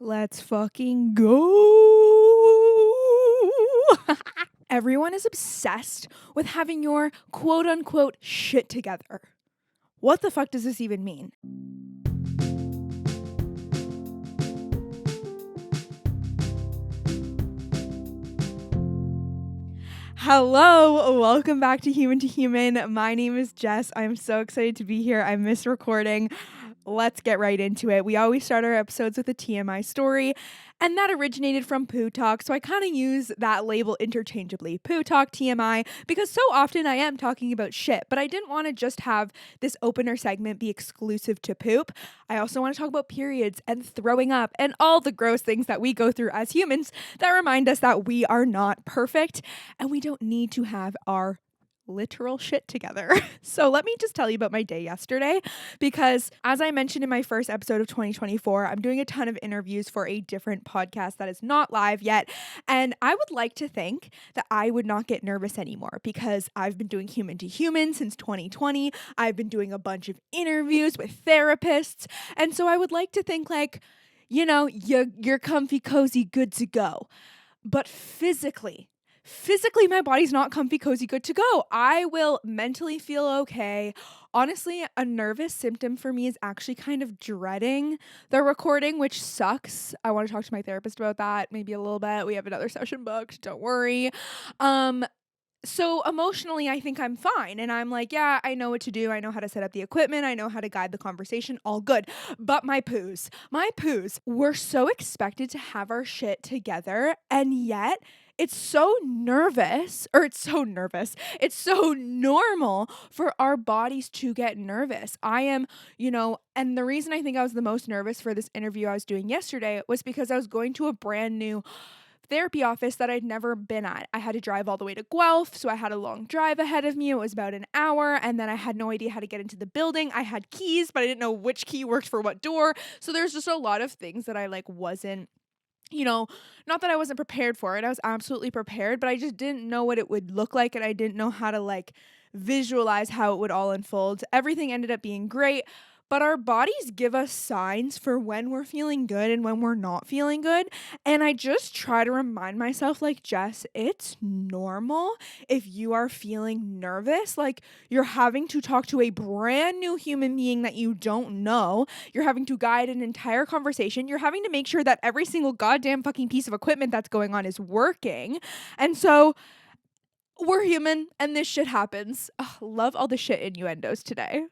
Let's fucking go. Everyone is obsessed with having your quote unquote shit together. What the fuck does this even mean? Hello, welcome back to Human to Human. My name is Jess. I'm so excited to be here. I miss recording. Let's get right into it. We always start our episodes with a TMI story, and that originated from Poo Talk, so I kind of use that label interchangeably. Poo Talk, TMI, because so often I am talking about shit, but I didn't want to just have this opener segment be exclusive to poop. I also want to talk about periods and throwing up and all the gross things that we go through as humans that remind us that we are not perfect and we don't need to have our literal shit together. So let me just tell you about my day yesterday, because as I mentioned in my first episode of 2024, I'm doing a ton of interviews for a different podcast that is not live yet. And I would like to think that I would not get nervous anymore because I've been doing human to human since 2020. I've been doing a bunch of interviews with therapists. And so I would like to think like, you're comfy, cozy, good to go. But physically, my body's not comfy, cozy, good to go. I will mentally feel okay. Honestly, a nervous symptom for me is actually kind of dreading the recording, which sucks. I want to talk to my therapist about that maybe a little bit. We have another session booked. Don't worry. So emotionally, I think I'm fine. And I'm like, yeah, I know what to do. I know how to set up the equipment. I know how to guide the conversation. All good. But my poos, we're so expected to have our shit together. And yet it's so nervous, or it's so nervous. It's so normal for our bodies to get nervous. I am, and the reason I think I was the most nervous for this interview I was doing yesterday was because I was going to a brand new therapy office that I'd never been at. I had to drive all the way to Guelph, so I had a long drive ahead of me. It was about an hour, and then I had no idea how to get into the building. I had keys, but I didn't know which key worked for what door. So there's just a lot of things that I wasn't, not that I wasn't prepared for it. I was absolutely prepared, but I just didn't know what it would look like, and I didn't know how to visualize how it would all unfold. Everything ended up being great. But our bodies give us signs for when we're feeling good and when we're not feeling good. And I just try to remind myself, Jess, it's normal if you are feeling nervous. You're having to talk to a brand new human being that you don't know. You're having to guide an entire conversation. You're having to make sure that every single goddamn fucking piece of equipment that's going on is working. And so we're human and this shit happens. Ugh, love all the shit innuendos today.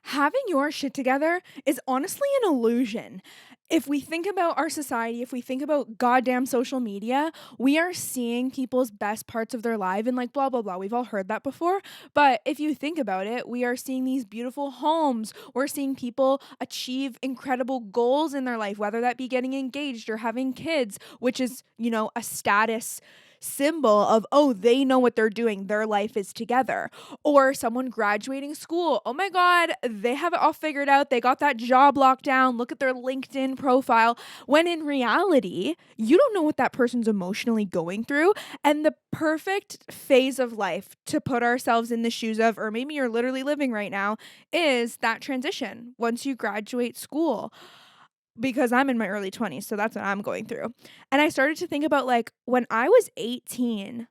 Having your shit together is honestly an illusion. If we think about our society, if we think about goddamn social media, we are seeing people's best parts of their life and blah, blah, blah. We've all heard that before. But if you think about it, we are seeing these beautiful homes. We're seeing people achieve incredible goals in their life, whether that be getting engaged or having kids, which is, a status symbol of, oh, they know what they're doing. Their life is together. Or someone graduating school. Oh my God, they have it all figured out. They got that job locked down. Look at their LinkedIn profile. When in reality, you don't know what that person's emotionally going through. And the perfect phase of life to put ourselves in the shoes of, or maybe you're literally living right now, is that transition once you graduate school. Because I'm in my early 20s, so that's what I'm going through. And I started to think about when I was 18,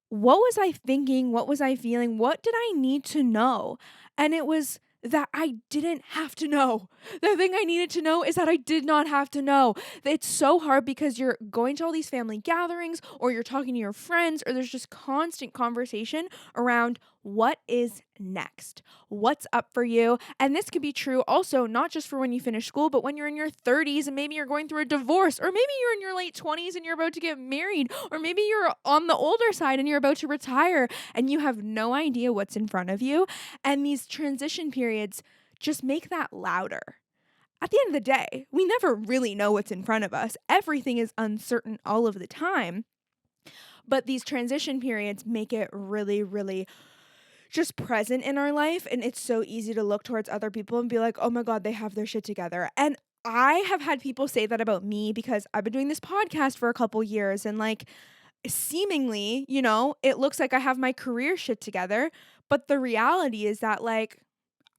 what was I thinking? What was I feeling? What did I need to know? And it was that I didn't have to know. The thing I needed to know is that I did not have to know. It's so hard because you're going to all these family gatherings or you're talking to your friends or there's just constant conversation around what is next, what's up for you. And this could be true also not just for when you finish school, but when you're in your 30s and maybe you're going through a divorce, or maybe you're in your late 20s and you're about to get married, or maybe you're on the older side and you're about to retire and you have no idea what's in front of you. And these transition periods just make that louder. At the end of the day, we never really know what's in front of us. Everything is uncertain all of the time. But these transition periods make it really, really just present in our life. And it's so easy to look towards other people and be like, oh my God, they have their shit together. And I have had people say that about me because I've been doing this podcast for a couple years and seemingly, it looks like I have my career shit together. But the reality is that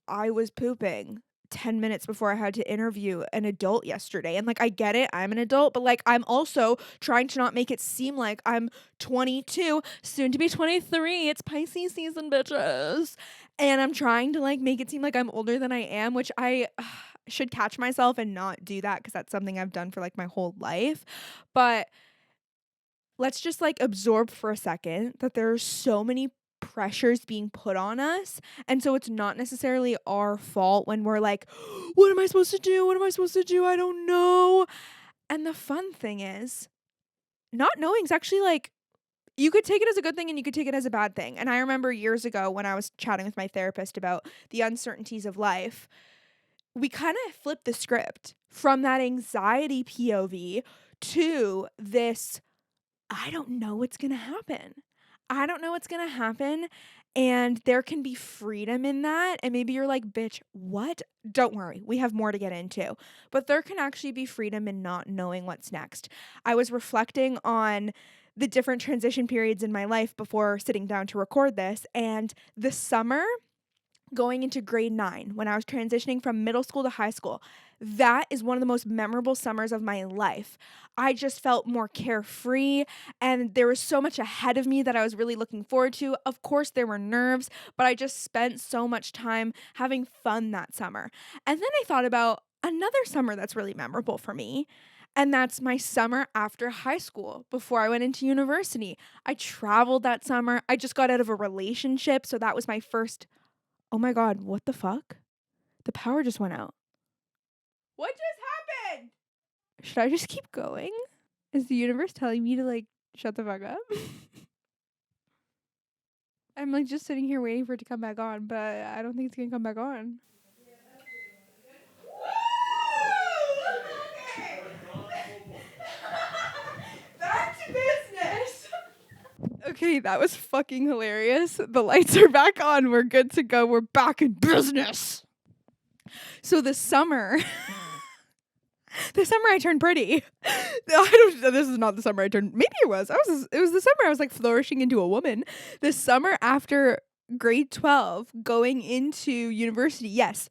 I was pooping 10 minutes before I had to interview an adult yesterday. And like, I get it, I'm an adult, but like, I'm also trying to not make it seem like I'm 22, soon to be 23. It's Pisces season, bitches. And I'm trying to like make it seem like I'm older than I am, which I should catch myself and not do that because that's something I've done for like my whole life. But let's just like absorb for a second that there are so many pressures being put on us. And so it's not necessarily our fault when we're like, what am I supposed to do? What am I supposed to do? I don't know. And the fun thing is, not knowing is actually like, you could take it as a good thing and you could take it as a bad thing. And I remember years ago when I was chatting with my therapist about the uncertainties of life, we kind of flipped the script from that anxiety POV to this I don't know what's going to happen. I don't know what's going to happen. And there can be freedom in that. And maybe you're like, bitch, what? Don't worry. We have more to get into. But there can actually be freedom in not knowing what's next. I was reflecting on the different transition periods in my life before sitting down to record this. And the summer going into grade 9 when I was transitioning from middle school to high school. That is one of the most memorable summers of my life. I just felt more carefree and there was so much ahead of me that I was really looking forward to. Of course, there were nerves, but I just spent so much time having fun that summer. And then I thought about another summer that's really memorable for me. And that's my summer after high school before I went into university. I traveled that summer. I just got out of a relationship. So that was my first. Oh my God, what the fuck? The power just went out. What just happened? Should I just keep going? Is the universe telling me to like shut the fuck up? I'm like just sitting here waiting for it to come back on, but I don't think it's gonna come back on. Okay. Back to business. Okay, that was fucking hilarious. The lights are back on. We're good to go. We're back in business. So this summer, I turned pretty. This is not the summer I turned. Maybe it was. It was the summer I was like flourishing into a woman. The summer after grade 12, going into university. Yes.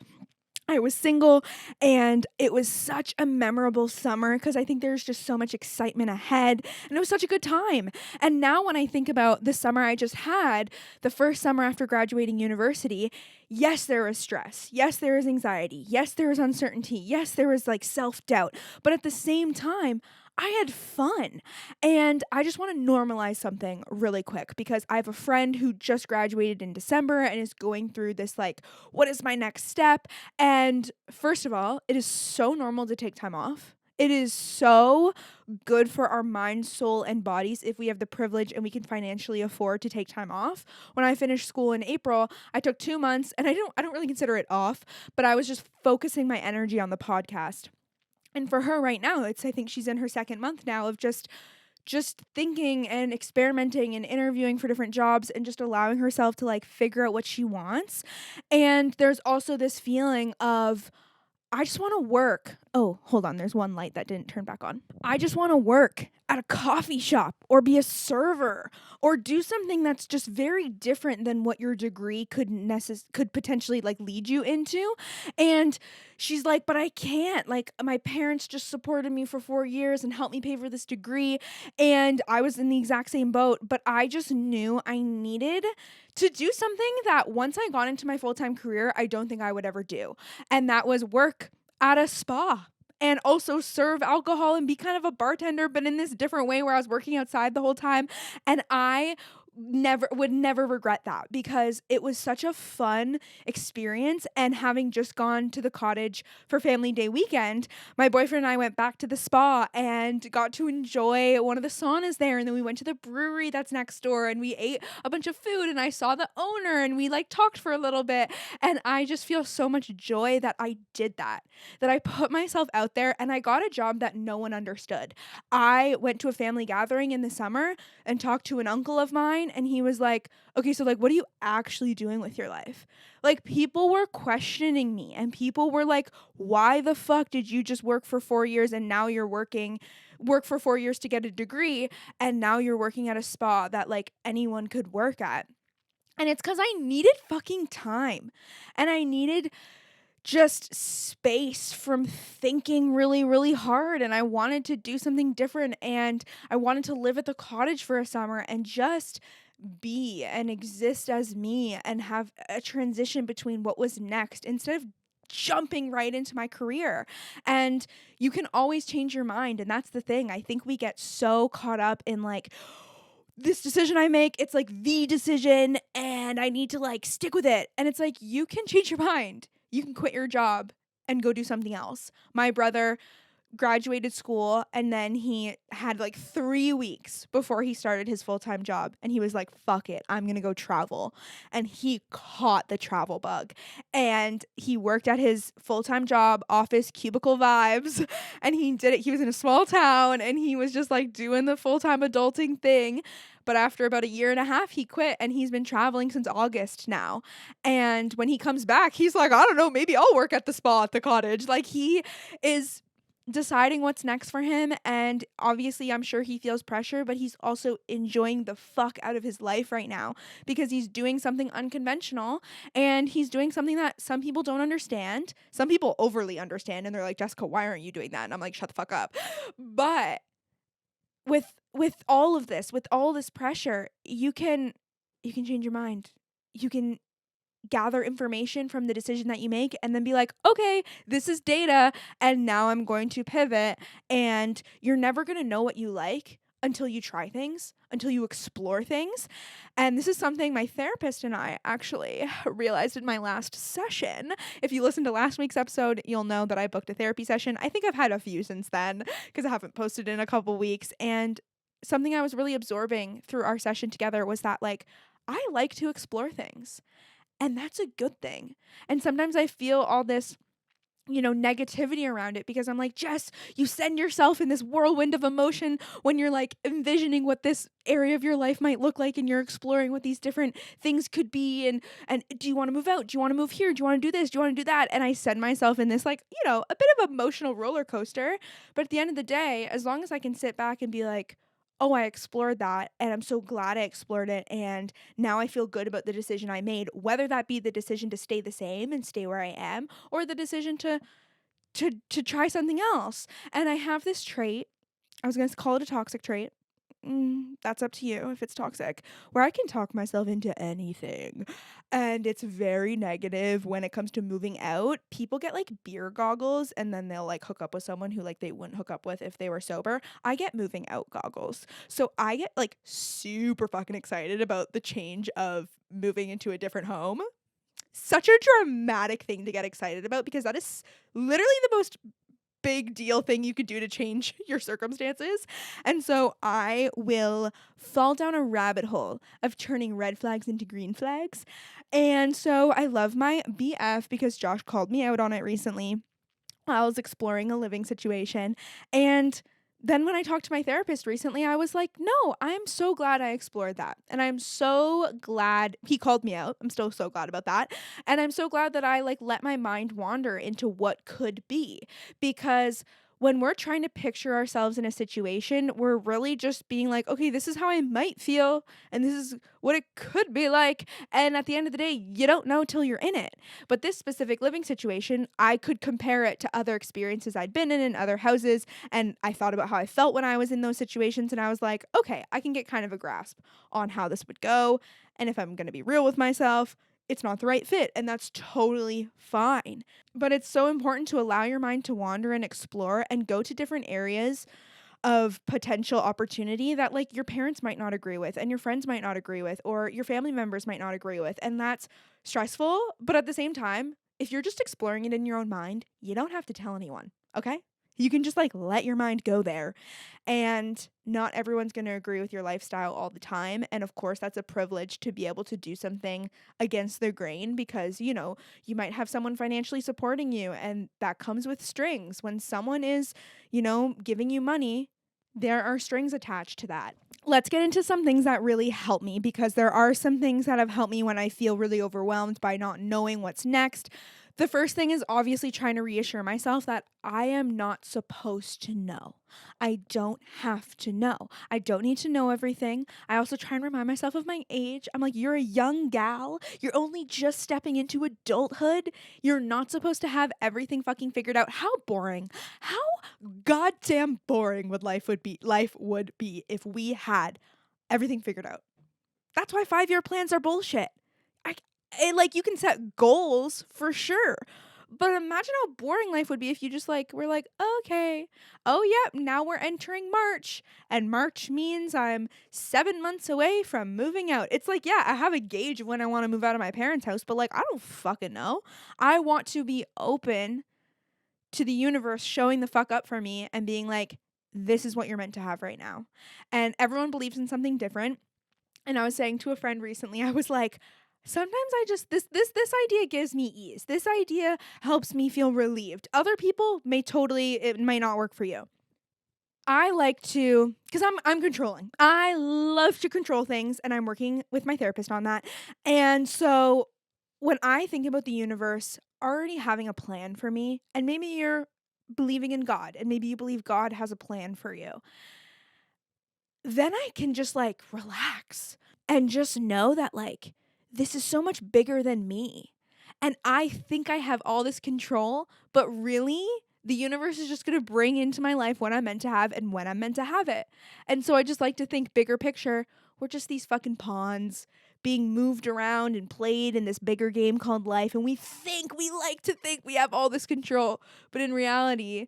I was single and it was such a memorable summer because I think there's just so much excitement ahead and it was such a good time. And now when I think about the summer I just had, the first summer after graduating university, yes, there was stress. Yes, there was anxiety. Yes, there was uncertainty. Yes, there was like self-doubt. But at the same time, I had fun. And I just want to normalize something really quick because I have a friend who just graduated in December and is going through this like, what is my next step? And first of all, it is so normal to take time off. It is so good for our mind, soul, and bodies if we have the privilege and we can financially afford to take time off. When I finished school in April, I took 2 months and I don't really consider it off, but I was just focusing my energy on the podcast. And for her right now, I think she's in her second month now of just thinking and experimenting and interviewing for different jobs and just allowing herself to like figure out what she wants. And there's also this feeling of I just want to work. Oh, hold on. There's one light that didn't turn back on. I just want to work at a coffee shop or be a server or do something that's just very different than what your degree could potentially like lead you into. And she's like, but I can't. Like my parents just supported me for 4 years and helped me pay for this degree. And I was in the exact same boat, but I just knew I needed to do something that once I got into my full-time career, I don't think I would ever do. And that was work at a spa and also serve alcohol and be kind of a bartender, but in this different way where I was working outside the whole time. And I would never regret that because it was such a fun experience. And having just gone to the cottage for family day weekend, my boyfriend and I went back to the spa and got to enjoy one of the saunas there. And then we went to the brewery that's next door and we ate a bunch of food and I saw the owner and we like talked for a little bit. And I just feel so much joy that I did that I put myself out there and I got a job that no one understood. I went to a family gathering in the summer and talked to an uncle of mine and he was like, okay, so like, what are you actually doing with your life? Like people were questioning me and people were like, why the fuck did you just work for 4 years and now you're work for 4 years to get a degree and now you're working at a spa that like anyone could work at? And it's because I needed fucking time and I needed just space from thinking really, really hard. And I wanted to do something different. And I wanted to live at the cottage for a summer and just be and exist as me and have a transition between what was next instead of jumping right into my career. And you can always change your mind. And that's the thing. I think we get so caught up in like, this decision I make, it's like the decision and I need to like stick with it. And it's like, you can change your mind. You can quit your job and go do something else. My brother graduated school and then he had like 3 weeks before he started his full-time job, and he was like, fuck it, I'm gonna go travel. And he caught the travel bug and he worked at his full-time job, office cubicle vibes, and he did it. He was in a small town and he was just like doing the full-time adulting thing. But after about a year and a half, he quit and he's been traveling since August now. And when he comes back, he's like, I don't know, maybe I'll work at the spa at the cottage. Like, he is deciding what's next for him, and obviously I'm sure he feels pressure, but he's also enjoying the fuck out of his life right now because he's doing something unconventional, and he's doing something that some people don't understand. Some people overly understand and they're like, Jessica, why aren't you doing that? And I'm like, shut the fuck up. But with all of this, with all this pressure, you can change your mind. You can gather information from the decision that you make and then be like, okay, this is data and now I'm going to pivot. And you're never going to know what you like until you try things, until you explore things. And this is something my therapist and I actually realized in my last session. If you listen to last week's episode, you'll know that I booked a therapy session. I think I've had a few since then because I haven't posted in a couple weeks. And something I was really absorbing through our session together was that, like, I like to explore things. And that's a good thing. And sometimes I feel all this, negativity around it because I'm like, Jess, you send yourself in this whirlwind of emotion when you're like envisioning what this area of your life might look like and you're exploring what these different things could be. And do you want to move out? Do you want to move here? Do you want to do this? Do you want to do that? And I send myself in this, like, a bit of emotional roller coaster. But at the end of the day, as long as I can sit back and be like, oh, I explored that and I'm so glad I explored it, and now I feel good about the decision I made, whether that be the decision to stay the same and stay where I am or the decision to try something else. And I have this trait, I was going to call it a toxic trait. That's up to you if it's toxic, where I can talk myself into anything. And it's very negative when it comes to moving out. People get like beer goggles and then they'll like hook up with someone who like they wouldn't hook up with if they were sober. I get moving out goggles. So I get like super fucking excited about the change of moving into a different home. Such a dramatic thing to get excited about because that is literally the most big deal thing you could do to change your circumstances. And so I will fall down a rabbit hole of turning red flags into green flags. And so I love my BF because Josh called me out on it recently while I was exploring a living situation. And then when I talked to my therapist recently, I was like, no, I'm so glad I explored that. And I'm so glad he called me out. I'm still so glad about that. And I'm so glad that I like let my mind wander into what could be, because when we're trying to picture ourselves in a situation, we're really just being like, okay, this is how I might feel and this is what it could be like. And at the end of the day, you don't know till you're in it. But this specific living situation, I could compare it to other experiences I'd been in other houses. And I thought about how I felt when I was in those situations. And I was like, okay, I can get kind of a grasp on how this would go. And if I'm going to be real with myself, it's not the right fit, and that's totally fine. But it's so important to allow your mind to wander and explore and go to different areas of potential opportunity that like your parents might not agree with and your friends might not agree with or your family members might not agree with. And that's stressful. But at the same time, if you're just exploring it in your own mind, you don't have to tell anyone, okay? You can just like let your mind go there, and not everyone's going to agree with your lifestyle all the time. And of course, that's a privilege to be able to do something against the grain because, you might have someone financially supporting you, and that comes with strings. When someone is, giving you money, there are strings attached to that. Let's get into some things that really help me, because there are some things that have helped me when I feel really overwhelmed by not knowing what's next. The first thing is obviously trying to reassure myself that I am not supposed to know. I don't have to know. I don't need to know everything. I also try and remind myself of my age. I'm like, you're a young gal. You're only just stepping into adulthood. You're not supposed to have everything fucking figured out. How boring. How goddamn boring life would be if we had everything figured out. That's why 5-year plans are bullshit. Like, you can set goals for sure, but imagine how boring life would be if you just were like, okay, oh yep, now we're entering March, and March means I'm 7 months away from moving out. It's like, yeah, I have a gauge of when I want to move out of my parents' house, but I don't fucking know. I want to be open to the universe showing the fuck up for me and being like, this is what you're meant to have right now. And everyone believes in something different. And I was saying to a friend recently, I was like, sometimes I just this idea gives me ease. This idea helps me feel relieved. Other people it might not work for you. I like to, because I'm controlling. I love to control things, and I'm working with my therapist on that. And so when I think about the universe already having a plan for me, and maybe you're believing in God, and maybe you believe God has a plan for you, then I can just relax and just know that this is so much bigger than me. And I think I have all this control, but really the universe is just going to bring into my life what I'm meant to have and when I'm meant to have it. And so I just like to think bigger picture. We're just these fucking pawns being moved around and played in this bigger game called life. And we like to think we have all this control. But in reality,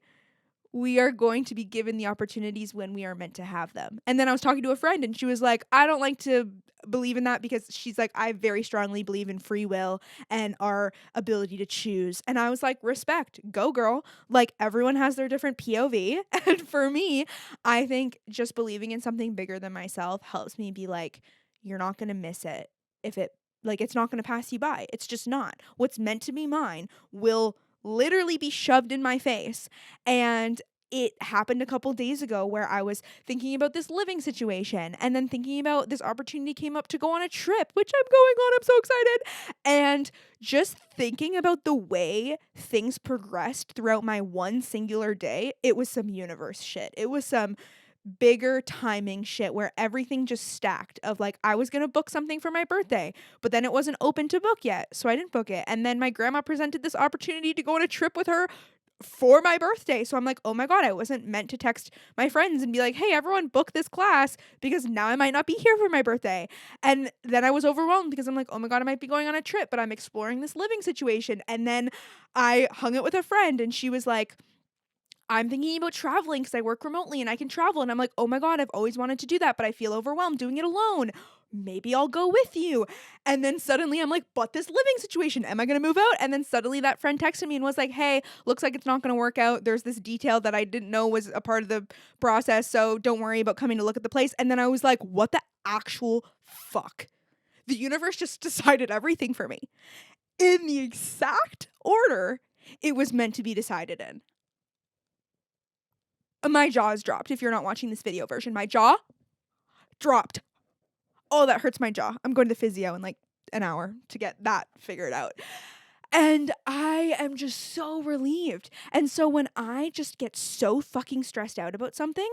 we are going to be given the opportunities when we are meant to have them. And then I was talking to a friend, and she was like, I don't like to believe in that, because she's like, I very strongly believe in free will and our ability to choose. And I was like, respect, go girl. Everyone has their different POV. And for me, I think just believing in something bigger than myself helps me be like, you're not going to miss it. It's not going to pass you by. It's just not. What's meant to be mine will literally be shoved in my face. And it happened a couple days ago where I was thinking about this living situation, and then thinking about this opportunity came up to go on a trip, which I'm going on. I'm so excited. And just thinking about the way things progressed throughout my one singular day, it was some universe shit. It was some bigger timing shit where everything just stacked of I was going to book something for my birthday, but then it wasn't open to book yet, so I didn't book it. And then my grandma presented this opportunity to go on a trip with her for my birthday. So I'm like, oh my God, I wasn't meant to text my friends and be like, hey, everyone book this class, because now I might not be here for my birthday. And then I was overwhelmed because I'm like, oh my God, I might be going on a trip, but I'm exploring this living situation. And then I hung it with a friend, and she was like, I'm thinking about traveling because I work remotely and I can travel. And I'm like, oh my God, I've always wanted to do that, but I feel overwhelmed doing it alone. Maybe I'll go with you. And then suddenly I'm like, but this living situation, am I going to move out? And then suddenly that friend texted me and was like, hey, looks like it's not going to work out. There's this detail that I didn't know was a part of the process, so don't worry about coming to look at the place. And then I was like, what the actual fuck? The universe just decided everything for me in the exact order it was meant to be decided in. My jaw is dropped. If you're not watching this video version, my jaw dropped. Oh, that hurts my jaw. I'm going to the physio in an hour to get that figured out. And I am just so relieved. And so when I just get so fucking stressed out about something,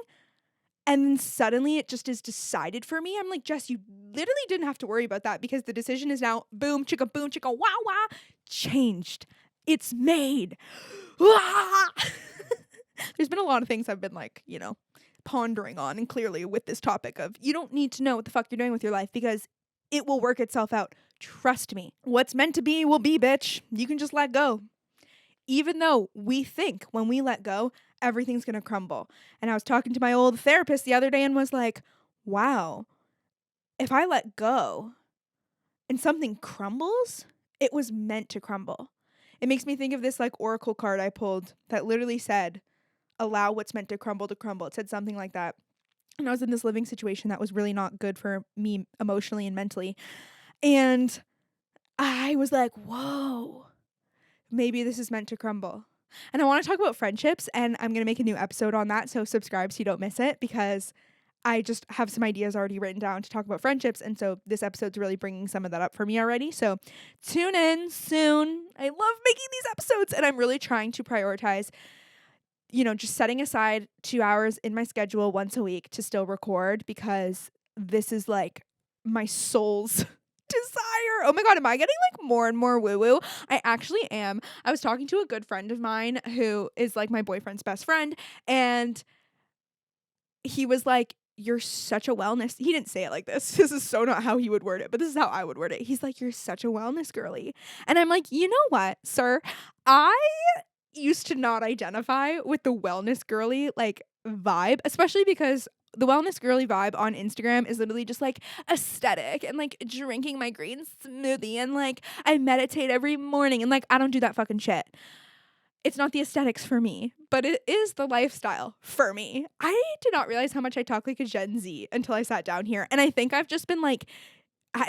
and then suddenly it just is decided for me, I'm like, Jess, you literally didn't have to worry about that, because the decision is now boom, chicka, wow, wow, changed. It's made. There's been a lot of things I've been pondering on, and clearly with this topic of you don't need to know what the fuck you're doing with your life, because it will work itself out. Trust me. What's meant to be will be, bitch. You can just let go. Even though we think when we let go, everything's going to crumble. And I was talking to my old therapist the other day and was like, wow, if I let go and something crumbles, it was meant to crumble. It makes me think of this oracle card I pulled that literally said, allow what's meant to crumble to crumble. It said something like that. And I was in this living situation that was really not good for me emotionally and mentally. And I was like, whoa, maybe this is meant to crumble. And I want to talk about friendships, and I'm going to make a new episode on that. So subscribe so you don't miss it, because I just have some ideas already written down to talk about friendships. And so this episode's really bringing some of that up for me already. So tune in soon. I love making these episodes, and I'm really trying to prioritize, just setting aside 2 hours in my schedule once a week to still record, because this is like my soul's desire. Oh my God, am I getting like more and more woo woo? I actually am. I was talking to a good friend of mine who is like my boyfriend's best friend, and he was like, "You're such a wellness." He didn't say it like this. This is so not how he would word it, but this is how I would word it. He's like, "You're such a wellness girly." And I'm like, "You know what, sir? I used to not identify with the wellness girly like vibe, especially because the wellness girly vibe on Instagram is literally just like aesthetic and like drinking my green smoothie and like I meditate every morning and like I don't do that fucking shit. It's not the aesthetics for me, but it is the lifestyle for me. I did not realize how much I talk like a Gen Z until I sat down here. And I think I've just been like,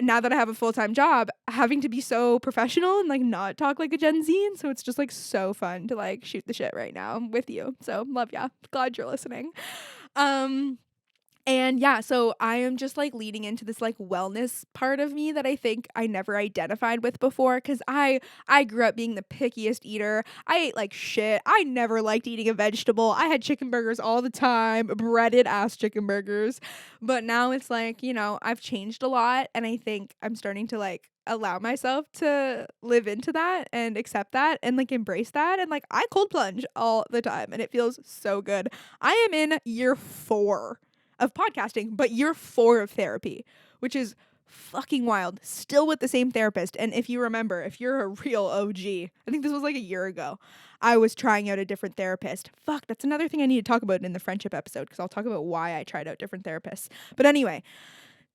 now that I have a full-time job, having to be so professional and like not talk like a Gen Z. And so it's just like so fun to like shoot the shit right now with you. So love ya. Glad you're listening. And yeah, so I am just like leading into this like wellness part of me that I think I never identified with before, cuz I grew up being the pickiest eater. I ate like shit. I never liked eating a vegetable. I had chicken burgers all the time, breaded ass chicken burgers. But now it's like, I've changed a lot, and I think I'm starting to like allow myself to live into that and accept that and like embrace that, and like I cold plunge all the time and it feels so good. I am in year 4 of podcasting, but year 4 of therapy, which is fucking wild. Still with the same therapist. And if you remember, if you're a real OG, I think this was like a year ago, I was trying out a different therapist. Fuck, that's another thing I need to talk about in the friendship episode, because I'll talk about why I tried out different therapists. But anyway,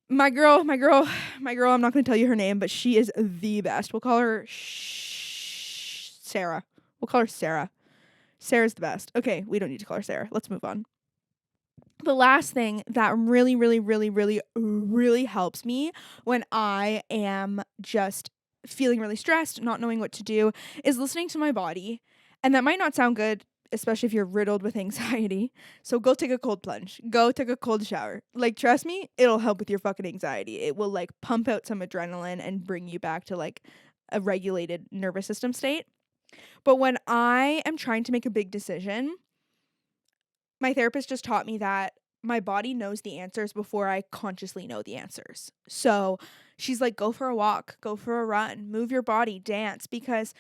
my girl, I'm not going to tell you her name, but she is the best. We'll call her Sarah. We'll call her Sarah. Sarah's the best. Okay, we don't need to call her Sarah. Let's move on. The last thing that really, really, really, really, really helps me when I am just feeling really stressed, not knowing what to do, is listening to my body. And that might not sound good, especially if you're riddled with anxiety. So go take a cold plunge. Go take a cold shower. Like, trust me, it'll help with your fucking anxiety. It will like pump out some adrenaline and bring you back to like a regulated nervous system state. But when I am trying to make a big decision, my therapist just taught me that my body knows the answers before I consciously know the answers. So she's like, go for a walk, go for a run, move your body, dance, because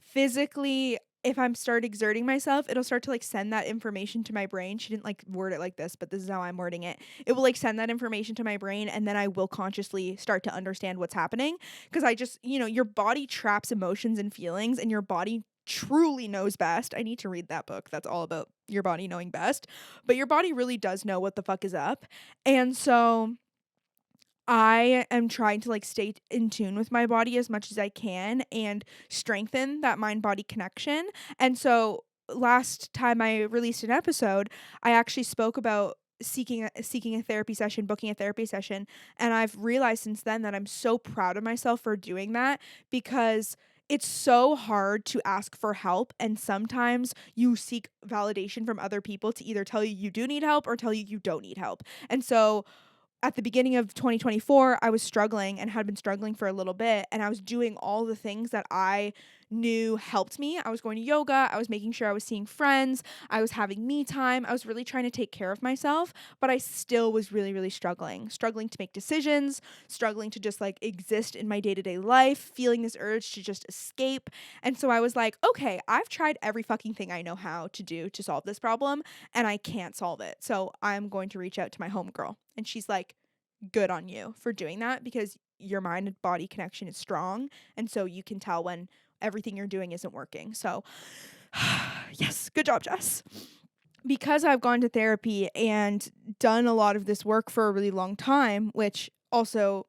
physically, if I'm start exerting myself, it'll start to like send that information to my brain. She didn't like word it like this, but this is how I'm wording it. It will like send that information to my brain, and then I will consciously start to understand what's happening. Because I just, your body traps emotions and feelings, and your body truly knows best. I need to read that book. That's all about your body knowing best. But your body really does know what the fuck is up. And so I am trying to like stay in tune with my body as much as I can and strengthen that mind body connection. And so last time I released an episode, I actually spoke about seeking a therapy session, booking a therapy session, and I've realized since then that I'm so proud of myself for doing that, because it's so hard to ask for help, and sometimes you seek validation from other people to either tell you you do need help or tell you you don't need help. And so at the beginning of 2024, I was struggling and had been struggling for a little bit, and I was doing all the things that I knew helped me. I was going to yoga, I was making sure I was seeing friends, I was having me time, I was really trying to take care of myself, but I still was really, really struggling to make decisions, struggling to just like exist in my day-to-day life, feeling this urge to just escape. And so I was like, okay, I've tried every fucking thing I know how to do to solve this problem, and I can't solve it. So I'm going to reach out to my homegirl. And she's like, good on you for doing that, because your mind and body connection is strong. And so you can tell when everything you're doing isn't working. So yes, good job, Jess. Because I've gone to therapy and done a lot of this work for a really long time, which also,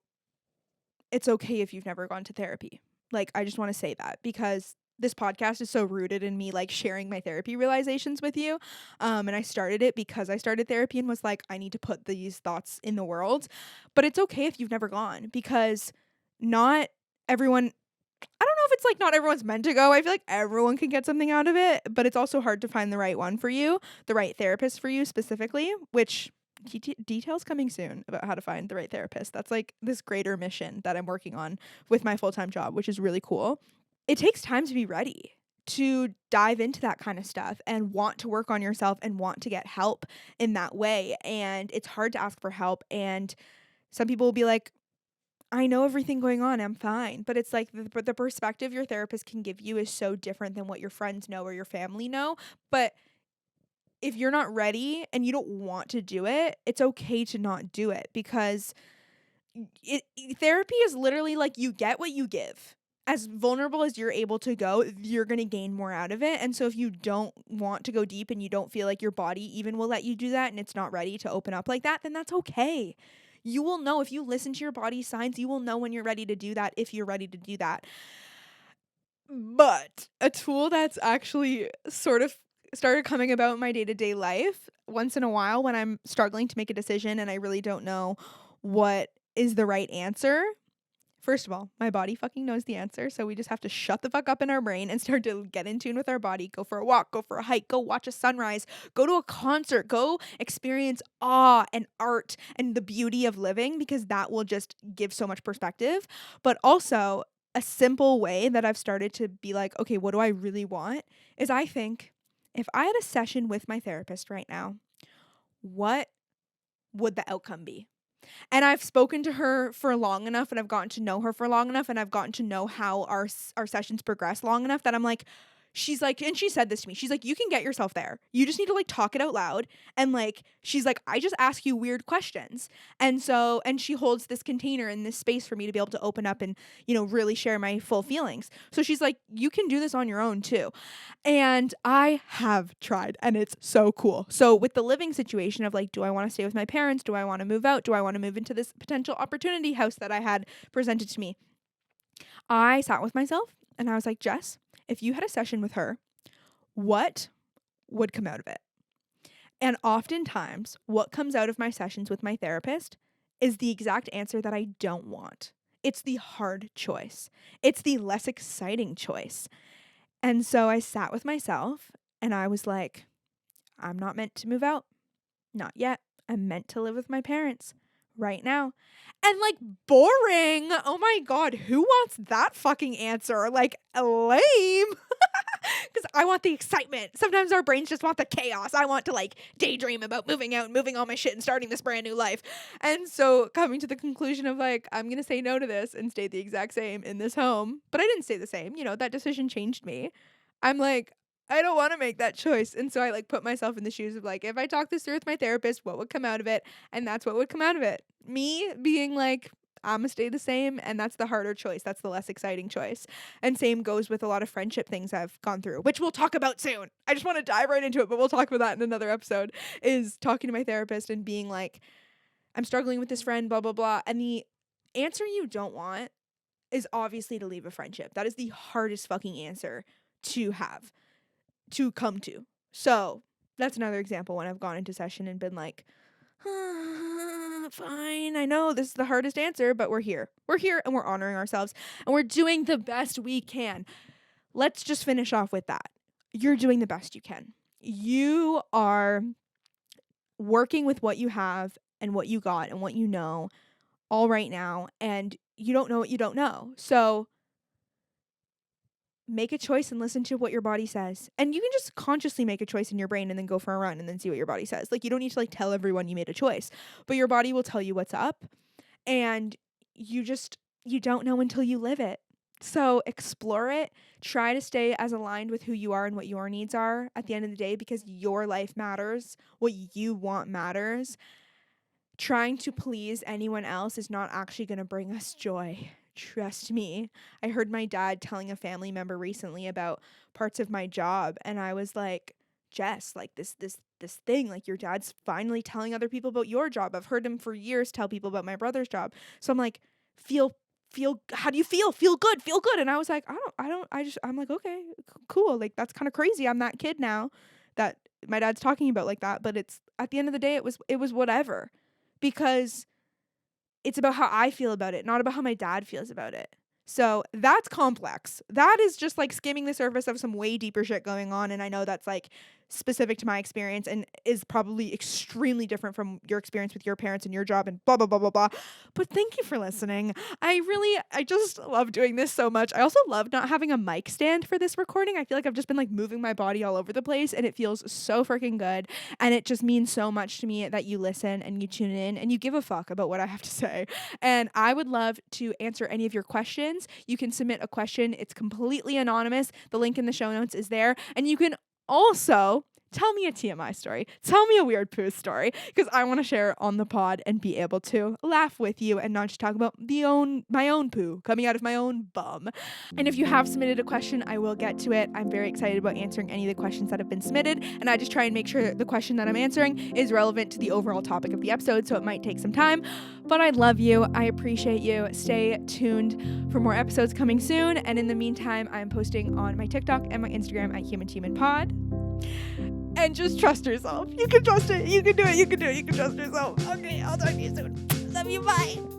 it's okay if you've never gone to therapy. Like, I just want to say that, because this podcast is so rooted in me like sharing my therapy realizations with you. And I started it because I started therapy and was like, I need to put these thoughts in the world. But it's okay if you've never gone, because not everyone, I don't know if it's like not everyone's meant to go. I feel like everyone can get something out of it, but it's also hard to find the right one for you, the right therapist for you specifically, which Details coming soon about how to find the right therapist. That's like this greater mission that I'm working on with my full-time job, which is really cool. It takes time to be ready to dive into that kind of stuff and want to work on yourself and want to get help in that way. And it's hard to ask for help. And some people will be like, I know everything going on, I'm fine. But it's like the perspective your therapist can give you is so different than what your friends know or your family know. But if you're not ready and you don't want to do it, it's okay to not do it, because therapy is literally like you get what you give. As vulnerable as you're able to go, you're going to gain more out of it. And so if you don't want to go deep and you don't feel like your body even will let you do that and it's not ready to open up like that, then that's okay. You will know if you listen to your body's signs, you will know when you're ready to do that, if you're ready to do that. But a tool that's actually sort of started coming about in my day-to-day life once in a while when I'm struggling to make a decision and I really don't know what is the right answer. First of all, my body fucking knows the answer, so we just have to shut the fuck up in our brain and start to get in tune with our body. Go for a walk, go for a hike, go watch a sunrise, go to a concert, go experience awe and art and the beauty of living, because that will just give so much perspective. But also, a simple way that I've started to be like, okay, what do I really want? Is I think if I had a session with my therapist right now, what would the outcome be? And I've spoken to her for long enough and I've gotten to know her for long enough and I've gotten to know how our sessions progress long enough that I'm like, she's like, and she said this to me. She's like, you can get yourself there. You just need to like talk it out loud. And like, she's like, I just ask you weird questions. And so, and she holds this container in this space for me to be able to open up and, really share my full feelings. So she's like, you can do this on your own too. And I have tried and it's so cool. So with the living situation of like, do I want to stay with my parents? Do I want to move out? Do I want to move into this potential opportunity house that I had presented to me? I sat with myself and I was like, Jess, if you had a session with her, what would come out of it? And oftentimes, what comes out of my sessions with my therapist is the exact answer that I don't want. It's the hard choice. It's the less exciting choice. And so I sat with myself and I was like, I'm not meant to move out. Not yet. I'm meant to live with my parents right now. And like, boring. Oh my God, who wants that fucking answer? Like, lame. Because I want the excitement. Sometimes our brains just want the chaos. I want to like daydream about moving out and moving all my shit and starting this brand new life. And so coming to the conclusion of like, I'm going to say no to this and stay the exact same in this home. But I didn't stay the same. That decision changed me. I'm like, I don't want to make that choice. And so I like put myself in the shoes of like, if I talk this through with my therapist, what would come out of it? And that's what would come out of it. Me being like, I'm gonna stay the same, and that's the harder choice. That's the less exciting choice. And same goes with a lot of friendship things I've gone through, which we'll talk about soon. I just want to dive right into it, but we'll talk about that in another episode, is talking to my therapist and being like, I'm struggling with this friend, blah, blah, blah. And the answer you don't want is obviously to leave a friendship. That is the hardest fucking answer to have, to come to. So that's another example when I've gone into session and been like, fine, I know this is the hardest answer, but we're here. We're here and we're honoring ourselves and we're doing the best we can. Let's just finish off with that. You're doing the best you can. You are working with what you have and what you got and what you know all right now, and you don't know what you don't know. So make a choice and listen to what your body says. And you can just consciously make a choice in your brain and then go for a run and then see what your body says. Like, you don't need to like tell everyone you made a choice, but your body will tell you what's up, and you don't know until you live it. So explore it. Try to stay as aligned with who you are and what your needs are at the end of the day, because your life matters. What you want matters. Trying to please anyone else is not actually going to bring us joy. Trust me. I heard my dad telling a family member recently about parts of my job, and I was like, Jess, like this thing, like your dad's finally telling other people about your job. I've heard him for years tell people about my brother's job. So I'm like, how do you feel? Feel good. And I was like, I'm like, okay, cool. Like, that's kind of crazy. I'm that kid now that my dad's talking about like that, but it's at the end of the day, it was whatever, because it's about how I feel about it, not about how my dad feels about it. So that's complex. That is just like skimming the surface of some way deeper shit going on. And I know that's like specific to my experience and is probably extremely different from your experience with your parents and your job and blah, blah, blah, blah, blah. But thank you for listening. I just love doing this so much. I also love not having a mic stand for this recording. I feel like I've just been like moving my body all over the place and it feels so freaking good. And it just means so much to me that you listen and you tune in and you give a fuck about what I have to say. And I would love to answer any of your questions. You can submit a question. It's completely anonymous. The link in the show notes is there. And you can also tell me a TMI story. Tell me a weird poo story because I want to share it on the pod and be able to laugh with you and not just talk about my own poo coming out of my own bum. And if you have submitted a question, I will get to it. I'm very excited about answering any of the questions that have been submitted, and I just try and make sure the question that I'm answering is relevant to the overall topic of the episode, so it might take some time. But I love you. I appreciate you. Stay tuned for more episodes coming soon. And in the meantime, I'm posting on my TikTok and my Instagram at human2humanpod. And just trust yourself. You can trust it. You can do it. You can do it. You can trust yourself. Okay, I'll talk to you soon. Love you. Bye.